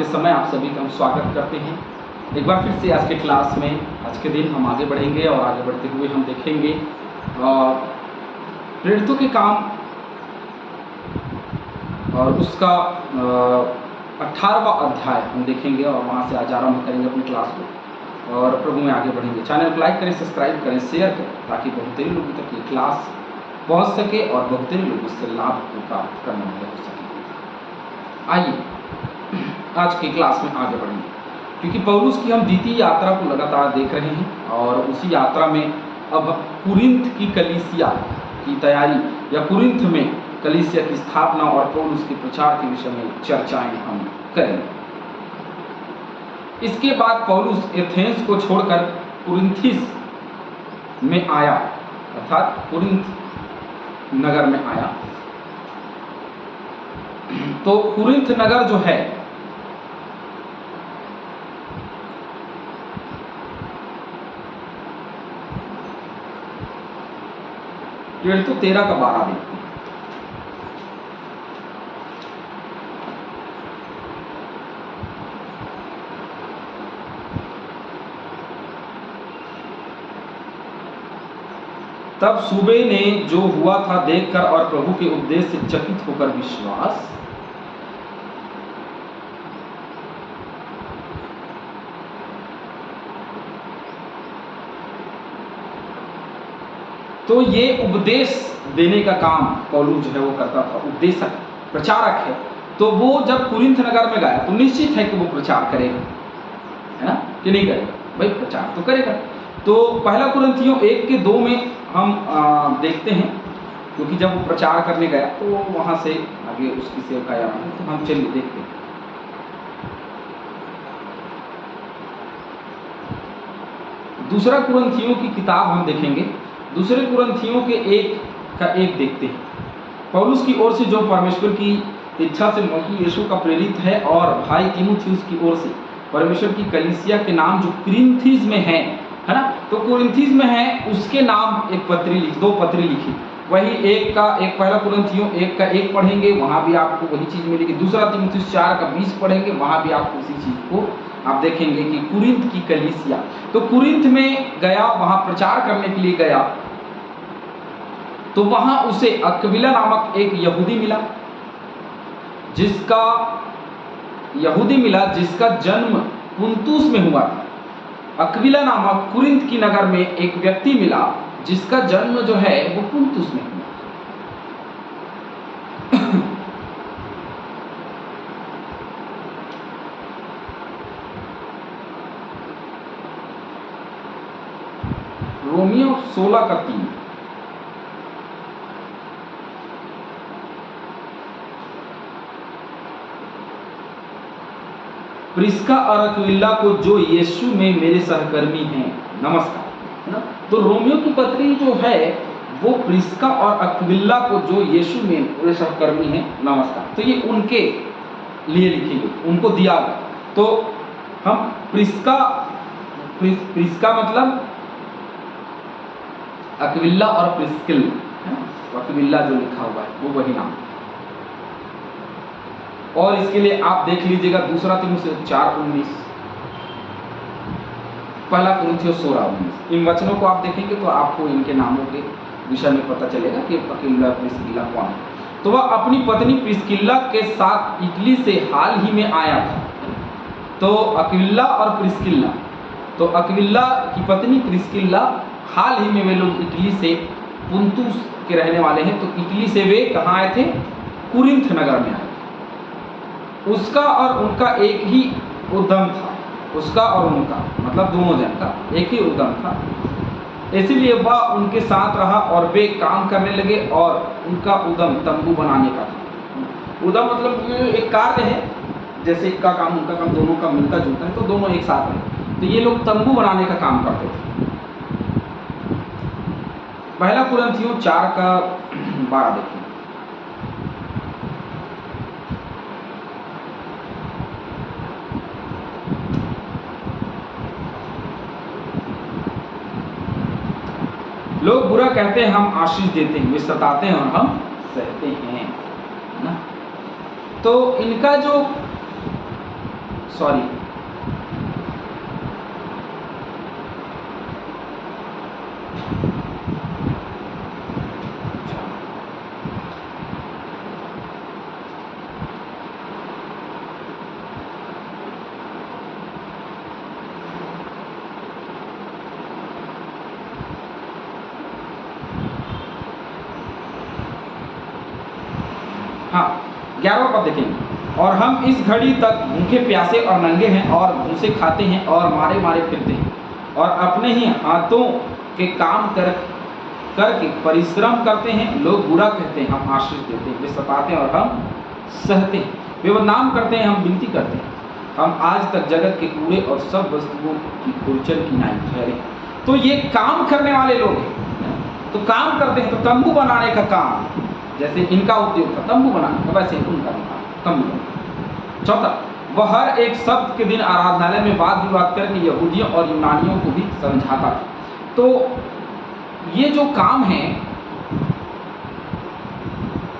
के समय आप सभी का हम स्वागत करते हैं। एक बार फिर से आज के क्लास में आज के दिन हम आगे बढ़ेंगे और आगे बढ़ते हुए हम देखेंगे प्रेरितों के काम और उसका 18वां अध्याय हम देखेंगे और वहाँ से आज आरंभ करेंगे अपनी क्लास को और प्रभु में आगे बढ़ेंगे। चैनल को लाइक करें, सब्सक्राइब करें, शेयर करें ताकि बहुत ही लोगों तक ये क्लास पहुँच सके और बहुत ही लोग इससे लाभ को प्राप्त करने वाले हो सके। आइए आज की क्लास में आगे बढ़ेंगे क्योंकि पौलुस की हम द्वितीय यात्रा को लगातार देख रहे हैं और उसी यात्रा में अब कुरिन्थ की कलीसिया की तैयारी या कुरिन्थ में कलीसिया की स्थापना और पौलुस के प्रचार के विषय में चर्चाएं हम करेंगे। इसके बाद पौलुस एथेंस को छोड़कर कुरिन्थिस में आया अर्थात कुरिन्थ नगर में आया। तो कुरिन्थ नगर जो है तो 13 का 12 देखते हैं। तब सूबे ने जो हुआ था देखकर और प्रभु के उपदेश से चकित होकर विश्वास तो ये उपदेश देने का काम पौलुस जो है वो करता था, उपदेशक प्रचारक है। तो वो जब कुरिन्थ नगर में गया तो निश्चित है कि वो प्रचार करेगा, है ना कि नहीं करेगा? भाई प्रचार तो करेगा। तो पहला कुरिन्थियों 1 के 2 में हम देखते हैं क्योंकि जब वो प्रचार करने गया तो वहाँ से आगे उसकी सेवकाई आरंभ है। तो हम चलिए देखते हैं। दूसरा कुरिन्थियों की किताब हम देखेंगे, दूसरे कुरिन्थियों के 1 का 1 देखते हैं। पौलुस की ओर से जो परमेश्वर की इच्छा से मसीह यीशु का प्रेरित है और भाई तीमुथियुस की ओर से परमेश्वर की कलीसिया के नाम जो कुरिन्थिस में है ना, तो कुरिन्थिस में है उसके नाम एक पत्री दो पत्री लिखी। वही 1 का 1 पहला कुरिन्थियों 1 का 1 पढ़ेंगे, वहाँ भी आपको वही चीज़ मिलेगी। दूसरा तीमुथियुस 4 का 20 पढ़ेंगे, वहाँ भी आपको उसी चीज़ को आप देखेंगे कि कुरिन्थ की कलीसिया। तो कुरिन्थ में गया, वहाँ प्रचार करने के लिए गया तो वहाँ उसे अक्विला नामक एक यहूदी मिला जिसका जन्म पुन्तुस में हुआ था। अक्विला नामक कुरिन्थ की नगर में एक व्यक्ति मिला जिसका जन्म जो है वो पुन्तुस में हुआ। रोमियो 16 का 3। प्रिस्का और अक्विला को जो यीशु में मेरे सहकर्मी हैं नमस्कार, है ना। तो रोमियो की पत्री जो है वो प्रिस्का और अक्विला को जो यीशु में मेरे सहकर्मी हैं नमस्कार, तो ये उनके लिए लिखी गई, उनको दिया गया। तो हम प्रिस्का मतलब अक्विला और प्रिस्किल, है ना, अक्विला जो लिखा हुआ है वो वही नाम। और इसके लिए आप देख लीजिएगा दूसरा तीमुथियुस 4:19, पहला कुरिन्थियोस 16:19। इन वचनों को आप देखेंगे तो आपको इनके नामों के विषय में पता चलेगा कि अक्विला प्रिस्किल्ला कौन है। तो वह अपनी पत्नी प्रिस्किल्ला के साथ इटली से हाल ही में आया था। तो अक्विला और प्रिस्किल्ला, तो अक्विला की पत्नी प्रिस्किल्ला हाल ही में वे लोग इटली से पुन्तुस के रहने वाले हैं। तो इटली से वे कहाँ आए थे? कुरिन्थ नगर में आए। उसका और उनका एक ही उद्यम था, उसका और उनका मतलब दोनों जन का एक ही उद्यम था, इसलिए वह उनके साथ रहा और वे काम करने लगे और उनका उद्यम तंबू बनाने का था। उद्यम मतलब एक कार्य है, जैसे इनका काम उनका काम दोनों का मिलता जुलता है, तो दोनों एक साथ रहे। तो ये लोग तंबू बनाने का काम करते थे। पहला कुरिन्थियों 4 का 12 देखिए। लोग बुरा कहते हैं, हम आशीष देते हैं, वे सताते हैं और हम सहते हैं, ना। तो इनका जो सॉरी, हाँ 11वां पद देखेंगे। और हम इस घड़ी तक भूखे प्यासे और नंगे हैं और भूसे खाते हैं और मारे मारे फिरते हैं और अपने ही हाथों के काम करके परिश्रम करते हैं। लोग बुरा कहते हैं, हम आशीष देते हैं। वे सताते हैं और हम सहते हैं। वे बदनाम करते हैं, हम विनती करते हैं। हम आज तक जगत के कूड़े और सब वस्तुओं की खुरचन की नाई ठहरे। तो ये काम करने वाले लोग हैं, तो काम करते हैं। तो तंबू बनाने का काम, जैसे इनका उद्योग था तंबू बनाना का, वैसे उनका भी काम तंबू बनाना। चौथा, वह हर एक शब्द के दिन आराधनालय में वाद विवाद करके यहूदियों और यूनानियों को भी समझाता था। तो ये जो काम है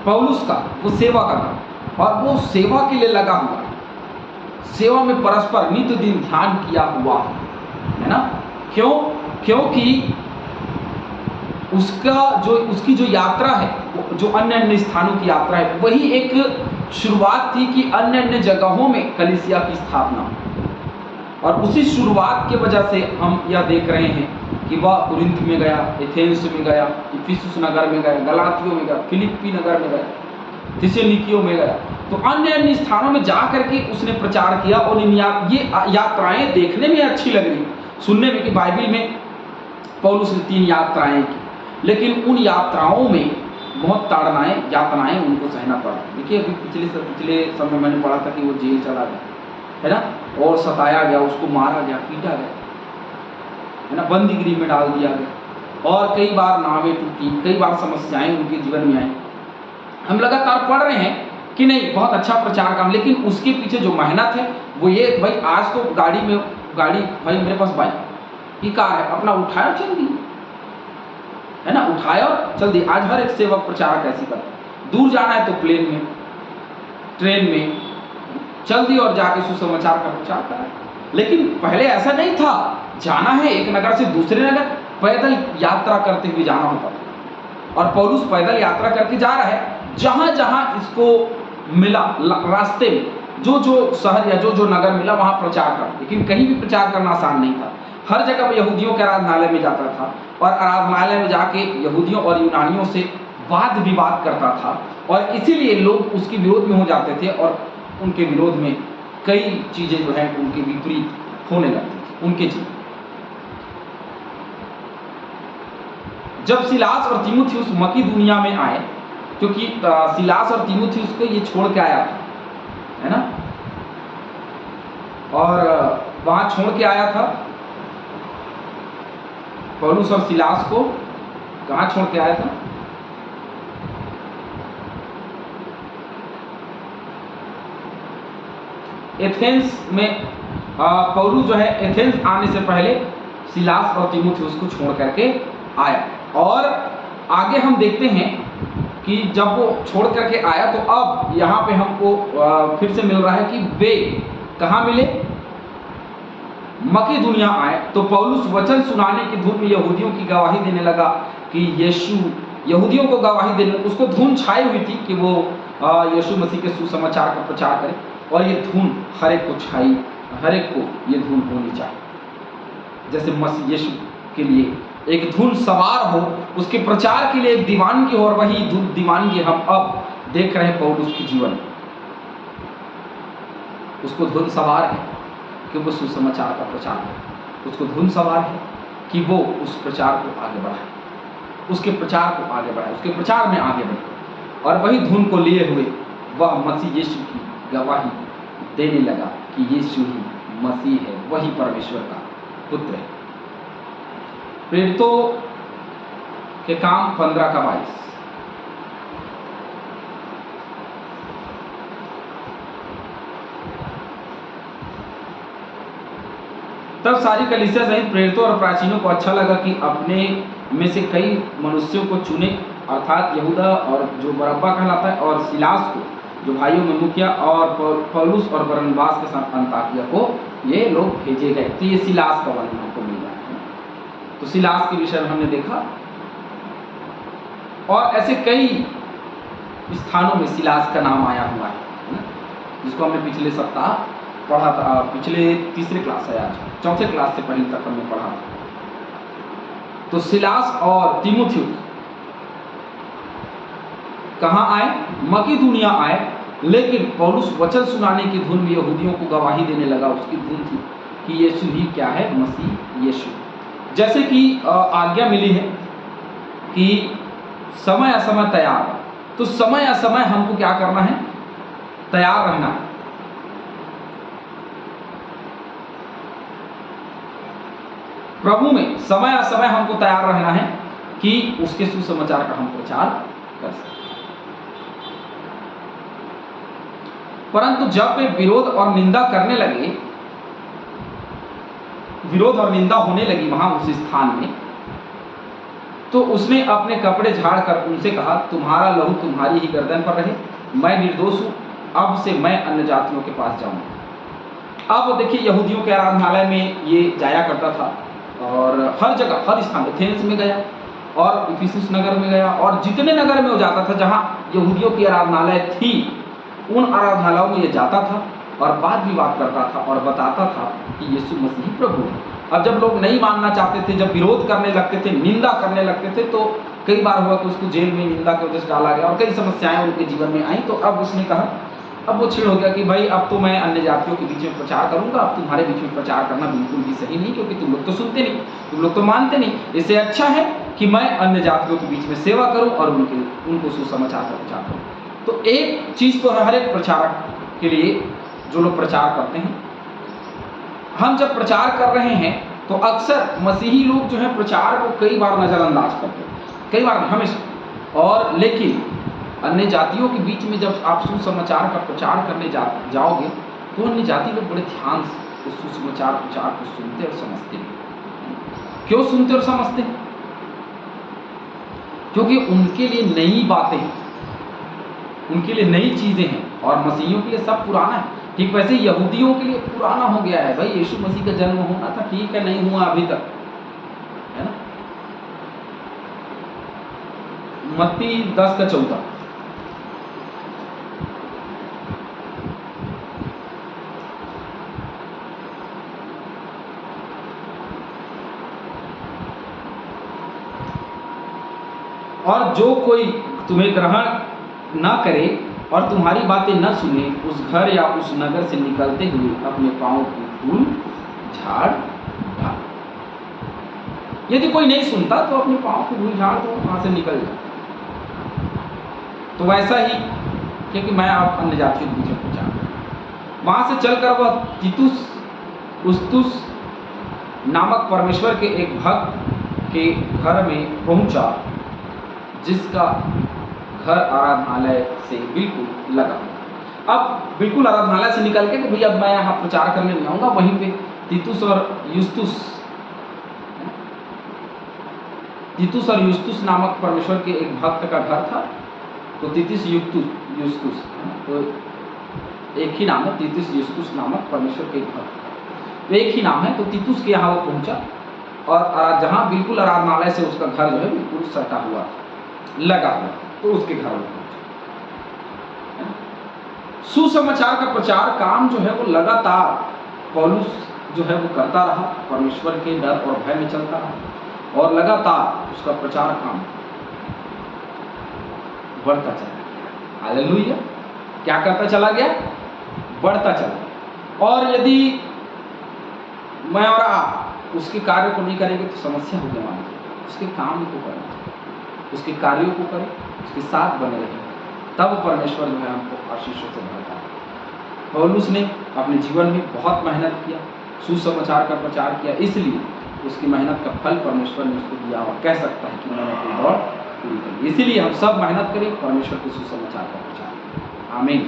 पौलुस का, वो सेवा का काम, और वो सेवा के लिए लगा हुआ है। सेवा में परस्पर नित्य दिन ध्यान किया हुआ है ना। क्यों? क्योंकि उसकी जो यात्रा है, जो अन्य अन्य स्थानों की यात्रा है, वही एक शुरुआत थी कि अन्य अन्य जगहों में कलीसिया की स्थापना हो। और उसी शुरुआत की वजह से हम यह देख रहे हैं कि वह कुरिन्थ में गया, एथेंस में गया, इफिसुस नगर में गया, गलातियों में गया, फिलिप्पी नगर में गया, थिस्सलुनीकियों में गया। तो अन्य अन्य स्थानों में जा करके उसने प्रचार किया। और ये यात्राएं देखने में अच्छी लग रही, सुनने में, कि बाइबिल में पौलुस ने 3 यात्राएं की, लेकिन उन यात्राओं में बहुत ताड़नाएं, यातनाएं उनको सहना पड़ा। देखिए अभी पिछले समय मैंने पढ़ा था कि वो जेल चला गया, है ना, और सताया गया, उसको मारा गया, पीटा गया, है ना, बंदीगृह में डाल दिया गया, और कई बार नावें टूटी, कई बार समस्याएं उनके जीवन में आई। हम लगातार पढ़ रहे हैं कि नहीं, बहुत अच्छा प्रचार काम, लेकिन उसके पीछे जो मेहनत है वो ये, भाई आज तो गाड़ी भाई मेरे पास बाइक, ये कार है, अपना उठाया चल दी, है ना, उठाया चल दी। आज हर एक सेवक प्रचार कैसी करता है, दूर जाना है तो प्लेन में, ट्रेन में चल दी और जाके सुसमाचार का प्रचार करा। लेकिन पहले ऐसा नहीं था, जाना है एक नगर से दूसरे नगर, पैदल यात्रा करते हुए जाना होता था। और पौलुस पैदल यात्रा करके जा रहा है, जहां जहां इसको मिला रास्ते में, जो जो शहर या जो जो नगर मिला वहां प्रचार कर। लेकिन कहीं भी प्रचार करना आसान नहीं था। हर जगह यहूदियों के आराधनालय में जाता था और आराधनालय में जाके यहूदियों और यूनानियों से वाद विवाद करता था, और इसीलिए लोग उसके विरोध में हो जाते थे और उनके विरोध में कई चीजें जो है उनके विपरीत होने लगती थी उनके जीवन। जब सिलास और तीमुथियुस मकीदुनिया में आए, क्योंकि सिलास और तीमुथियुस को ये छोड़ के आया था, है ना, और वहां छोड़ के आया था पौलुस और सिलास को। कहां छोड़ के आया था? एथेंस में। पौलुस जो है एथेंस आने से पहले सिलास और तीमुथियुस को छोड़ करके आया। और आगे हम देखते हैं कि जब वो छोड़ करके आया तो अब यहाँ पे हमको फिर से मिल रहा है कि वे कहाँ मिले? मकीदुनिया आए। तो पौलुस वचन सुनाने की धुन में यहूदियों की गवाही देने लगा कि यीशु, यहूदियों को गवाही देने, उसको धुन छाई हुई थी कि वो यीशु मसीह के सुसमाचार का प्रचार करे। और ये धुन हर एक को छाई, हर एक को ये धुन होनी चाहिए। जैसे मसीह यीशु के लिए एक धुन सवार हो, उसके प्रचार के लिए एक दीवानगी हो, और वही दीवानगी हम अब देख रहे हैं पौलुस के जीवन में। उसको धुन सवार है कि वो सुसमाचार का प्रचार करे, उसको धुन सवार है कि वो उस प्रचार को आगे बढ़ाए, उसके प्रचार को आगे बढ़ाए, उसके प्रचार में आगे बढ़े। और वही धुन को लिए हुए वह मसीह यीशु की गवाही देने लगा कि यीशु ही मसीह है, वही परमेश्वर का पुत्र है। प्रेरितों के काम 15 का 22। तब सारी कलीसिया सहित प्रेरितों और प्राचीनों को अच्छा लगा कि अपने में से कई मनुष्यों को चुने, अर्थात यहूदा और जो बरअब्बा कहलाता है, और सिलास को, जो भाइयों में मुखिया और पौलुस और बरनबास के साथ अंताकिया को ये लोग भेजे गए। तो ये सिलास का वर्णन हमको मिल रहा है। तो सिलास के विषय में हमने देखा, और ऐसे कई स्थानों में सिलास का नाम आया हुआ है, जिसको हमने पिछले सप्ताह पढ़ा था, पिछले तीसरे क्लास है, आज चौथे क्लास से पहले तक हमने पढ़ा था। तो सिलास और तीमुथियुस कहाँ आए? मकीदुनिया आए, लेकिन पौलुस वचन सुनाने की धुन में यहूदियों को गवाही देने लगा। उसकी धुन थी कि यीशु ही क्या है? मसीह यीशु। जैसे कि आज्ञा मिली है कि समय असमय तैयार, तो समय असमय हमको क्या करना है? तैयार रहना है। प्रभु में समय असमय हमको तैयार रहना है कि उसके सुसमाचार का हम प्रचार कर सकें। परंतु जब वे विरोध और निंदा करने लगे, विरोध और निंदा होने लगी वहां उस स्थान में, तो उसने अपने कपड़े झाड़कर उनसे कहा, तुम्हारा लहू तुम्हारी ही गर्दन पर रहे, मैं निर्दोष हूं, अब से मैं अन्य जातियों के पास जाऊंगा। अब देखिए, यहूदियों के आराधनालय में ये जाया करता था, और हर जगह, हर स्थान, एथेंस में गया और इफिसुस नगर में गया, और जितने नगर में वो जाता था जहां यहूदियों की आराधनालय थी, उन आराधनालयों में ये जाता था और वाद विवाद करता था और बताता था कि यीशु मसीह प्रभु है। अब जब लोग नहीं मानना चाहते थे, जब विरोध करने लगते थे, निंदा करने लगते थे, तो कई बार हुआ कि उसको जेल में निंदा की वजह से डाला गया और कई समस्याएं उनके जीवन में आई। तो अब उसने कहा, अब वो छिड़ हो गया कि भाई अब तो मैं अन्य जातियों के बीच में प्रचार करूंगा, अब तुम्हारे बीच में प्रचार करना बिल्कुल भी सही नहीं, क्योंकि तुम लोग तो सुनते नहीं, तुम लोग तो मानते नहीं। इससे अच्छा है कि मैं अन्य जातियों के बीच में सेवा करूं और उनको सुसमाचार का प्रचार करूं। तो एक चीज़ तो है हर एक प्रचारक के लिए, जो लोग प्रचार करते हैं, हम जब प्रचार कर रहे हैं तो अक्सर मसीही लोग जो है प्रचार को कई बार नज़रअंदाज करते हैं, कई बार, हमेशा। और लेकिन अन्य जातियों के बीच में जब आप सुसमाचार का प्रचार करने जाओगे, तो अन्य जाति लोग बड़े ध्यान से उस सुसमाचार प्रचार को सुनते और समझते हैं। क्यों सुनते और समझते हैं? क्योंकि उनके लिए नई बातें हैं, उनके लिए नई चीज़ें हैं, और मसीहियों के लिए सब पुराना है। ठीक वैसे यहूदियों के लिए पुराना हो गया है, भाई यीशु मसीह का जन्म होना था, ठीक है, नहीं हुआ अभी तक, है ना। मत्ती 10:14, और जो कोई तुम्हें ग्रहण न करे और तुम्हारी बातें न सुने, उस घर या उस नगर से निकलते हुए अपने पांव की धूल झाड़ डाल। यदि कोई नहीं सुनता तो अपने पांव की धूल झाड़ दो, वहां से निकल जाओ। तो वैसा ही, क्योंकि मैं आप अन्य जातियों के बीच में प्रचार, वहां से चलकर वह तीतुस उस्तुस नामक परमेश्वर के एक भक्त के घर में पहुंचा, जिसका घर आराधनालय से बिल्कुल लगा। अब बिल्कुल आराधनालय से निकल के, भैया अब मैं यहाँ प्रचार करने नहीं आऊँगा, वहीं पे तीतुस और युस्तुस नामक परमेश्वर के एक भक्त का घर था। तो तीतुस युस्तुस, तो एक ही नाम है, तीतुस युस्तुस नामक परमेश्वर के एक भक्त, एक ही नाम है। तो तीतुस के यहाँ वो पहुँचा, और जहाँ बिल्कुल आराधनालय से उसका घर जो है बिल्कुल सटा हुआ था, लगा हुआ, तो उसके घर में सुसमाचार का प्रचार काम जो है वो लगातार पौलुस जो है वो करता रहा, परमेश्वर के डर और भय में चलता रहा, और लगातार उसका प्रचार काम बढ़ता चला गया। हालेलुया! क्या करता चला गया? बढ़ता चला गया। और यदि मैं और आप उसके कार्य को नहीं करेंगे तो समस्या होगी हमारी। उसके काम को करें, उसके कार्यों को करें, उसके साथ बने रहें, तब परमेश्वर जो है हमको आशीषों से भरता है। पौलुस ने अपने जीवन में बहुत मेहनत किया, सुसमाचार का प्रचार किया, इसलिए उसकी मेहनत का फल परमेश्वर ने उसको दिया, और कह सकता है कि मैंने अपनी दौड़ पूरी करी। इसीलिए हम सब मेहनत करें, परमेश्वर के सुसमाचार का प्रचार करें। आमीन।